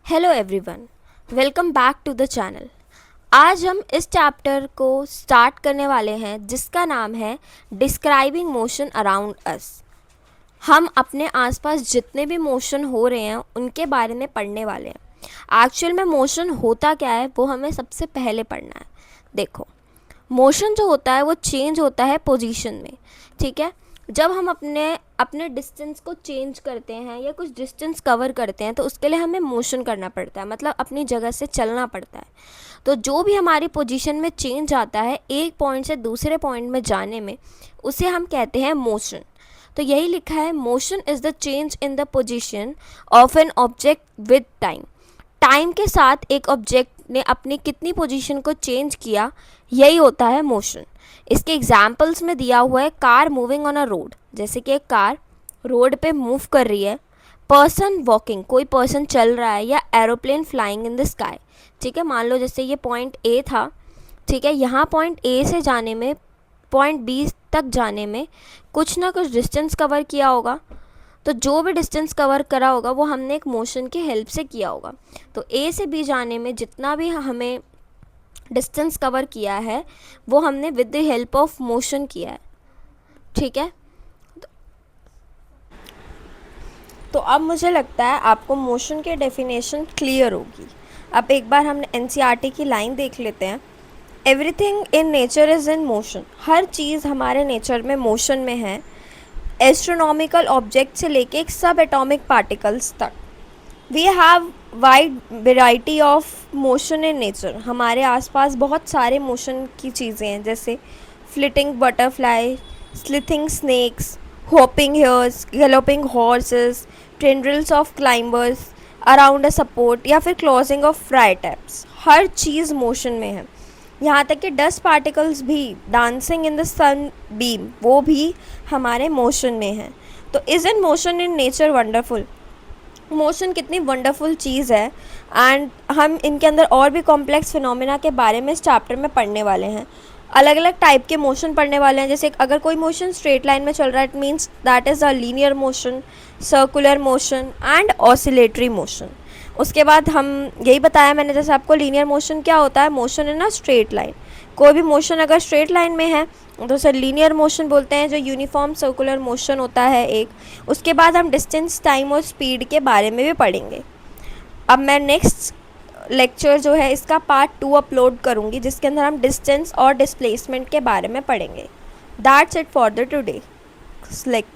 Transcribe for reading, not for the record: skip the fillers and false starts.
Hello everyone, welcome back to the channel. आज हम इस चैप्टर को स्टार्ट करने वाले हैं जिसका नाम है डिस्क्राइबिंग मोशन अराउंड अस। हम अपने आसपास जितने भी मोशन हो रहे हैं उनके बारे में पढ़ने वाले हैं। एक्चुअल में मोशन होता क्या है वो हमें सबसे पहले पढ़ना है। देखो, मोशन जो होता है वो चेंज होता है पोजीशन में, ठीक है। जब हम अपने अपने डिस्टेंस को चेंज करते हैं या कुछ डिस्टेंस कवर करते हैं तो उसके लिए हमें मोशन करना पड़ता है, मतलब अपनी जगह से चलना पड़ता है। तो जो भी हमारी पोजीशन में चेंज आता है एक पॉइंट से दूसरे पॉइंट में जाने में, उसे हम कहते हैं मोशन। तो यही लिखा है, motion is the change in the position of an object with time. Time के साथ एक ऑब्जेक्ट ने अपनी कितनी पोजीशन को चेंज किया, यही होता है मोशन। इसके एग्जाम्पल्स में दिया हुआ है car moving on a road, जैसे कि एक कार रोड पे मूव कर रही है। पर्सन वॉकिंग, कोई पर्सन चल रहा है, या aeroplane flying in the sky. ठीक है, मान लो जैसे ये पॉइंट ए था, ठीक है, यहाँ पॉइंट ए से जाने में पॉइंट बी तक जाने में कुछ ना कुछ डिस्टेंस कवर किया होगा। तो जो भी डिस्टेंस कवर करा होगा वो हमने एक मोशन की हेल्प से किया होगा। तो ए से बी जाने में जितना भी हमें डिस्टेंस कवर किया है वो हमने with the help of motion किया है, ठीक है। तो अब मुझे लगता है आपको मोशन के डेफिनेशन क्लियर होगी। अब एक बार हमने एनसीईआरटी की लाइन देख लेते हैं। Everything in nature is in motion. हर चीज़ हमारे नेचर में मोशन में है। एस्ट्रोनॉमिकल ऑब्जेक्ट से लेके एक सब एटॉमिक पार्टिकल्स तक। We have wide variety of motion in nature. हमारे आसपास बहुत सारे मोशन की चीज़ें हैं, जैसे flitting butterfly, slithering snakes, hopping hares, galloping horses, tendrils of climbers around a support, या फिर क्लोजिंग ऑफ फ्राई टैप्स। हर चीज़ मोशन में है। यहाँ तक कि डस्ट पार्टिकल्स भी dancing in the sun beam, वो भी हमारे मोशन में है। तो is in motion in nature wonderful. Motion कितनी वंडरफुल चीज़ है, एंड हम इनके अंदर और भी कॉम्प्लेक्स फिनोमेना के बारे में इस चैप्टर में पढ़ने वाले हैं। अलग अलग टाइप के मोशन पढ़ने वाले हैं। जैसे अगर कोई मोशन स्ट्रेट लाइन में चल रहा है, it means that is a linear motion, circular motion and oscillatory motion. उसके बाद हम यही बताया मैंने, जैसे आपको लीनियर मोशन क्या होता है, motion in a straight line. कोई भी मोशन अगर स्ट्रेट लाइन में है तो उसे लीनियर मोशन बोलते हैं, जो यूनिफॉर्म सर्कुलर मोशन होता है एक। उसके बाद हम डिस्टेंस, टाइम और स्पीड के बारे में भी पढ़ेंगे। अब मैं नेक्स्ट लेक्चर जो है इसका पार्ट 2 अपलोड करूँगी, जिसके अंदर हम डिस्टेंस और डिस्प्लेसमेंट के बारे में पढ़ेंगे। That's it for the today lecture.